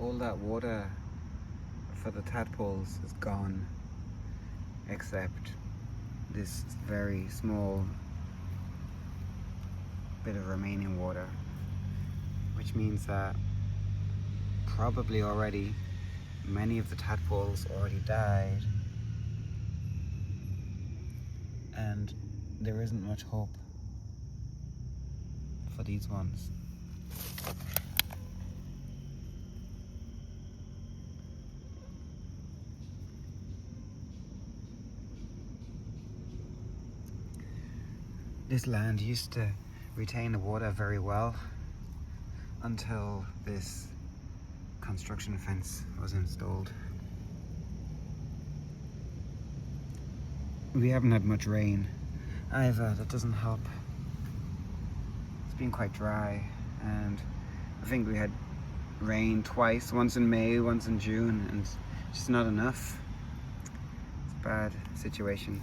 all that water for the tadpoles is gone, except this very small bit of remaining water, which means that probably already many of the tadpoles already died, and there isn't much hope for these ones. This land used to retain the water very well until this construction fence was installed. We haven't had much rain either, that doesn't help. It's been quite dry, and I think we had rain twice, once in May, once in June, and it's just not enough. It's a bad situation.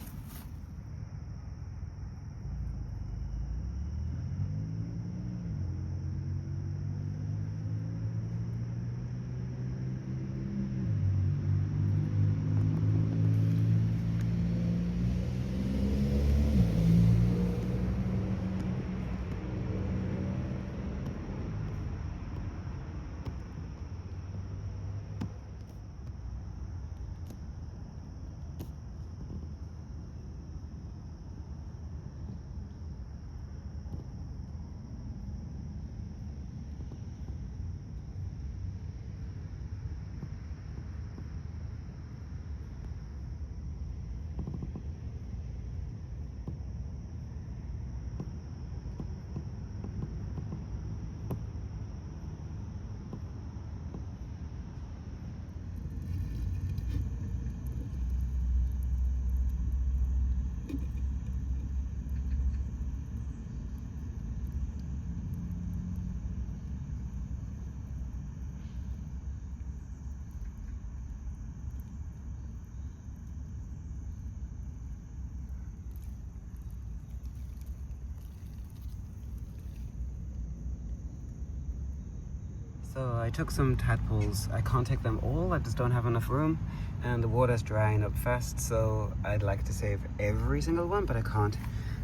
So I took some tadpoles. I can't take them all, I just don't have enough room, and the water's drying up fast, so I'd like to save every single one, but I can't.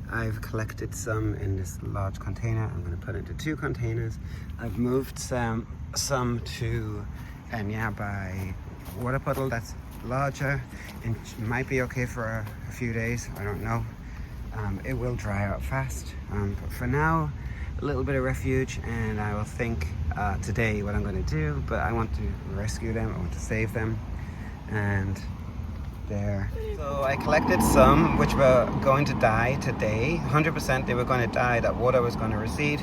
I've collected some in this large container. I'm going to put it into 2 containers. I've moved some to a nearby water puddle that's larger and might be okay for a few days, I don't know. It will dry out fast, but for now, a little bit of refuge, and I will think today what I'm going to do, but I want to rescue them, I want to save them, and there. So I collected some which were going to die today. 100% they were going to die, that water was going to recede.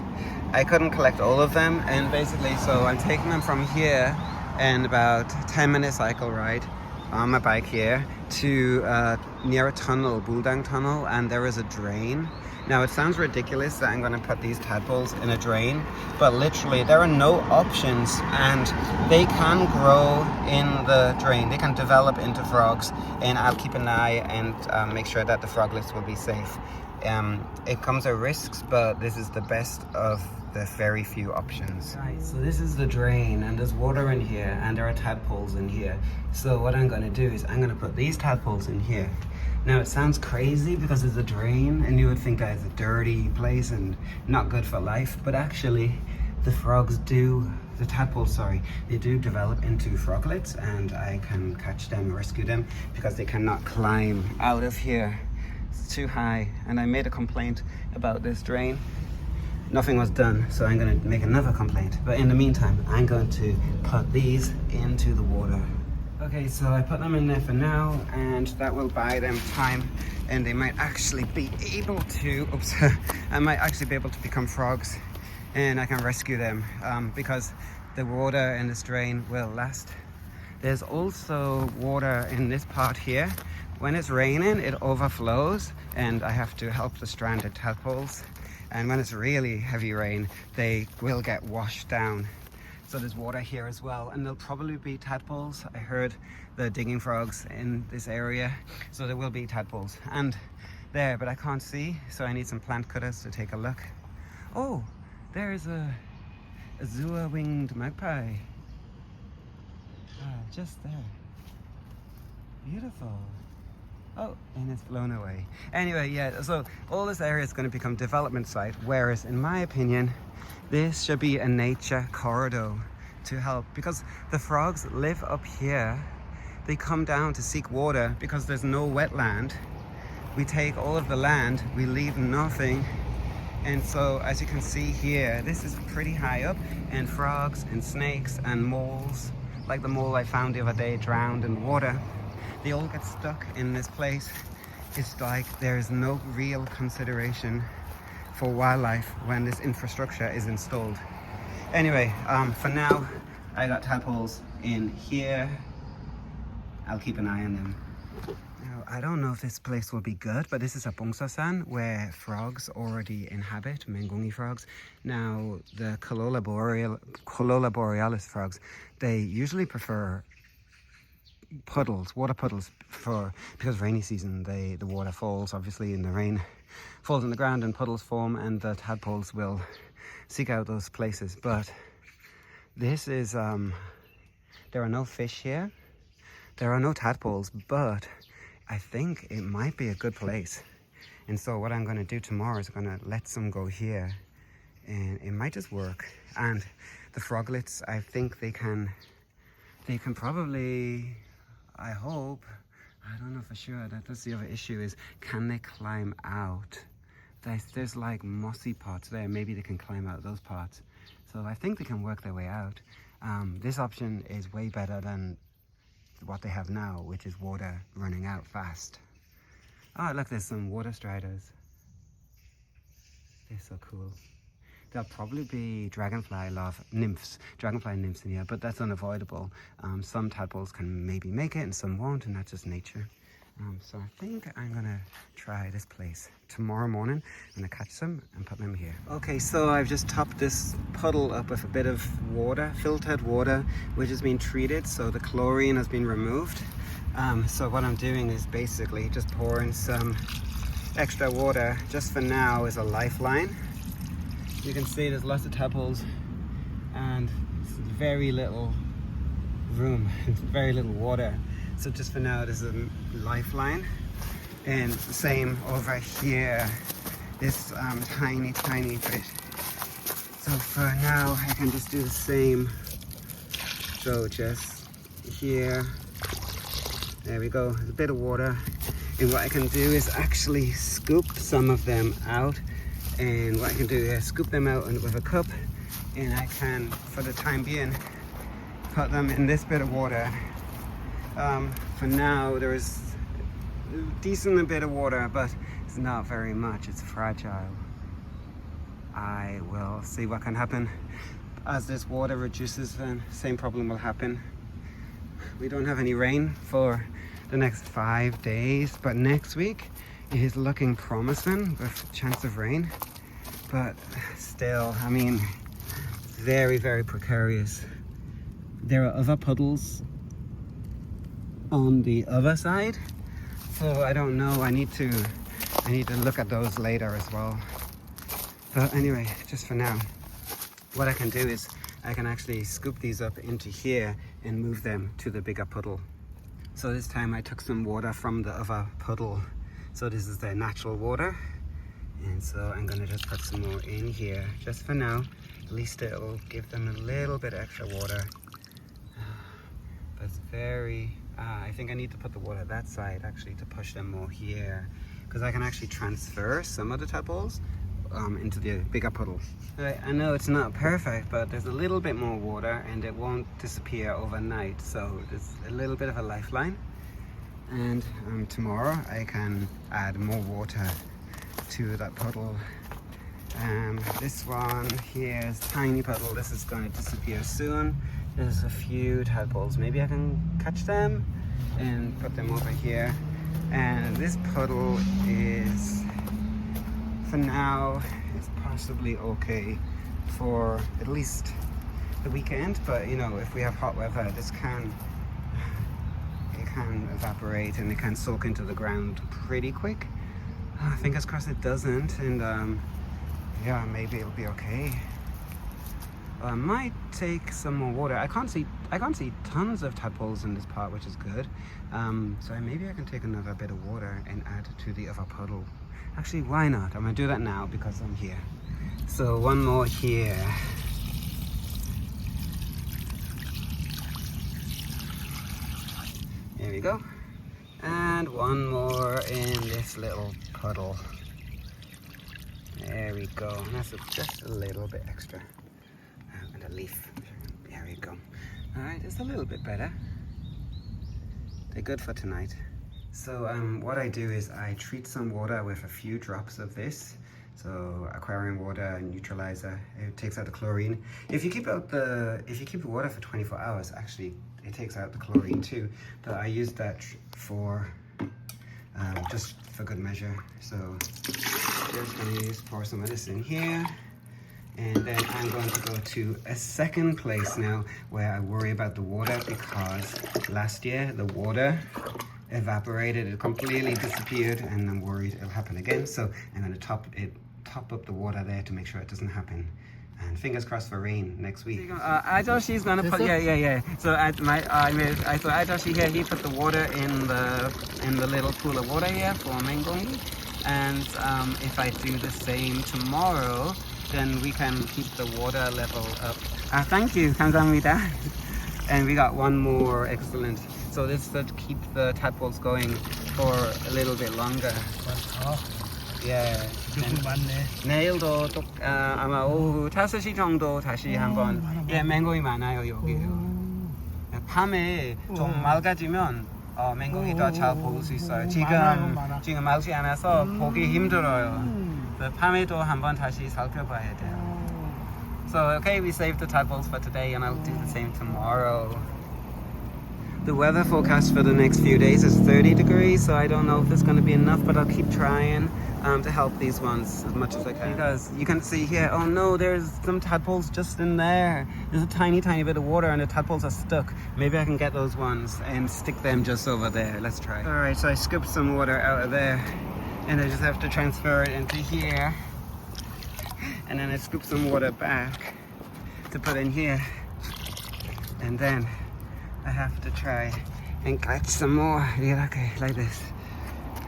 I couldn't collect all of them, and basically so I'm taking them from here and about 10-minute cycle ride on my bike here to near a tunnel, Buldang tunnel, and there is a drain. Now it sounds ridiculous that I'm going to put these tadpoles in a drain, but literally there are no options, and they can grow in the drain. They can develop into frogs, and I'll keep an eye and make sure that the froglets will be safe. It comes at risks, but this is the best of the very few options. Right, so this is the drain, and there's water in here, and there are tadpoles in here. So what I'm going to do is I'm going to put these tadpoles in here. Now it sounds crazy because it's a drain, and you would think that it's a dirty place and not good for life, but actually the tadpoles, they do develop into froglets, and I can catch them and rescue them because they cannot climb out of here. It's too high, and I made a complaint about this drain. Nothing was done, so I'm going to make another complaint. But in the meantime, I'm going to put these into the water. Okay, so I put them in there for now, and that will buy them time, and they might actually be able to, I might actually be able to become frogs, and I can rescue them because the water in this drain will last. There's also water in this part here. When it's raining, it overflows, and I have to help the stranded tadpoles. And when it's really heavy rain, they will get washed down. So there's water here as well, and there'll probably be tadpoles. I heard the digging frogs in this area, so there will be tadpoles. And there, but I can't see, so I need some plant cutters to take a look. Oh, there's a azure-winged magpie. Just there. Beautiful. Oh, and it's blown away. Anyway, yeah, so all this area is going to become development site, whereas in my opinion, this should be a nature corridor to help, because the frogs live up here. They come down to seek water because there's no wetland. We take all of the land, we leave nothing. And so as you can see here, this is pretty high up, and frogs and snakes and moles, like the mole I found the other day drowned in water, they all get stuck in this place. It's like there is no real consideration for wildlife when this infrastructure is installed. Anyway, for now, I got tadpoles in here. I'll keep an eye on them. Now, I don't know if this place will be good, but this is a bungsasan where frogs already inhabit, Mengungi frogs. Now, the Corolla borealis frogs, they usually prefer puddles, water puddles, because rainy season the water falls, obviously, and the rain falls on the ground and puddles form, and the tadpoles will seek out those places. But this is there are no fish here, there are no tadpoles, but I think it might be a good place. And so what I'm going to do tomorrow is I'm going to let some go here, and it might just work. And the froglets, I think they can probably, I hope, I don't know for sure, that's the other issue, is can they climb out? There's like mossy parts there, maybe they can climb out those parts. So I think they can work their way out. This option is way better than what they have now, which is water running out fast. Oh look, there's some water striders. They're so cool. There'll probably be dragonfly nymphs in here, but that's unavoidable. Some tadpoles can maybe make it and some won't, and that's just nature. So I think I'm gonna try this place. Tomorrow morning, I'm gonna catch some and put them here. Okay, so I've just topped this puddle up with a bit of water, filtered water, which has been treated, so the chlorine has been removed. So what I'm doing is basically just pouring some extra water, just for now, as a lifeline. You can see there's lots of tadpoles and very little room, very little water. So just for now, there's a lifeline. And the same over here, this tiny bit. So for now, I can just do the same. So just here, there we go, a bit of water. And what I can do is actually scoop some of them out. And what I can do is scoop them out with a cup, and I can, for the time being, put them in this bit of water. For now, there is a decent bit of water, but it's not very much. It's fragile. I will see what can happen. As this water reduces, then same problem will happen. We don't have any rain for the next 5 days, but next week is looking promising with chance of rain, but still, I mean, very precarious. There are other puddles on the other side, so I don't know. I need to look at those later as well. But anyway, just for now, what I can do is I can actually scoop these up into here and move them to the bigger puddle. So this time I took some water from the other puddle. So this is their natural water. And so I'm gonna just put some more in here, just for now. At least it'll give them a little bit extra water. But it's very, I think I need to put the water that side actually to push them more here. Because I can actually transfer some of the tadpoles into the bigger puddle. I know it's not perfect, but there's a little bit more water and it won't disappear overnight. So it's a little bit of a lifeline. And tomorrow I can add more water to that puddle. This one here is tiny puddle. This is going to disappear soon. There's a few tadpoles. Maybe I can catch them and put them over here. And this puddle is, for now, it's possibly okay for at least the weekend. But you know, if we have hot weather, this can evaporate and it can soak into the ground pretty quick. Fingers crossed it doesn't, and yeah, maybe it'll be okay. I might take some more water. I can't see tons of tadpoles in this pot, which is good. So maybe I can take another bit of water and add to the other puddle. Actually, why not? I'm gonna do that now because I'm here. So one more here. There we go. And one more in this little puddle. There we go. And that's just a little bit extra. And a leaf. There we go. Alright, it's a little bit better. They're good for tonight. So what I do is I treat some water with a few drops of this. So aquarium water neutralizer. It takes out the chlorine. If you keep the water for 24 hours, actually it takes out the chlorine too. But I use that for just for good measure. So just gonna pour some of this in here. And then I'm going to go to a second place now where I worry about the water, because last year the water evaporated, it completely disappeared, and I'm worried it'll happen again. So I'm going to top up the water there to make sure it doesn't happen. And fingers crossed for rain next week. Ajosh's gonna put So Ajoshi here, he put the water in the little pool of water here for Mengongi. And if I do the same tomorrow, then we can keep the water level up. Thank you, 감사합니다. And we got one more, excellent. So this should keep the tadpoles going for a little bit longer. Yeah. 내일도 또 아마 오후 5시 정도 다시 한번. 예, 맹공이 많아요 여기. 밤에 좀 맑아지면 맹공이 더 잘 볼 수 있어요. 지금 맑지 않아서 보기 힘들어요. 밤에도 한번 다시 살펴봐야 돼요. So okay, we saved the tadpoles for today, and I'll do the same tomorrow. The weather forecast for the next few days is 30 degrees, so I don't know if it's going to be enough, but I'll keep trying to help these ones as much as I can. Because you can see here, oh no, there's some tadpoles just in there. There's a tiny bit of water and the tadpoles are stuck. Maybe I can get those ones and stick them just over there. Let's try. Alright, so I scooped some water out of there, and I just have to transfer it into here. And then I scoop some water back to put in here. And then I have to try and catch some more. Okay, like this.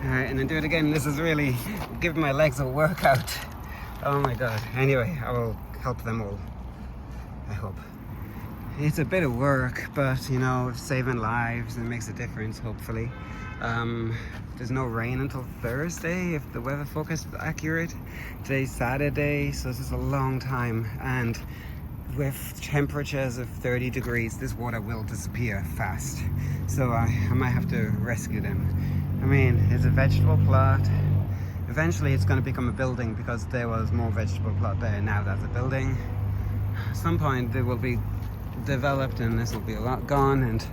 Alright, and then do it again. This is really giving my legs a workout. Oh my god. Anyway, I will help them all, I hope. It's a bit of work, but you know, saving lives, it makes a difference, hopefully. There's no rain until Thursday if the weather forecast is accurate. Today's Saturday, so this is a long time, and with temperatures of 30 degrees, this water will disappear fast. So I might have to rescue them. I mean, it's a vegetable plot. Eventually it's going to become a building because there was more vegetable plot there. Now that's a building. At some point they will be developed and this will be a lot gone, and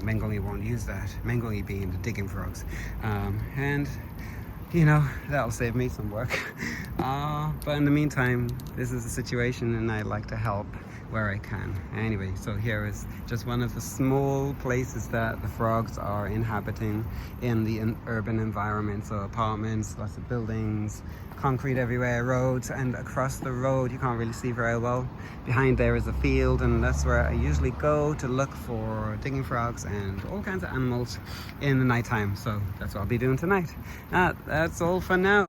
Mengongi won't use that. Mengongi being the digging frogs. And you know, that'll save me some work. But in the meantime, this is the situation and I like to help where I can. Anyway, so here is just one of the small places that the frogs are inhabiting in the urban environment. So apartments, lots of buildings, concrete everywhere, roads, and across the road you can't really see very well. Behind there is a field, and that's where I usually go to look for digging frogs and all kinds of animals in the nighttime. So that's what I'll be doing tonight. That's all for now.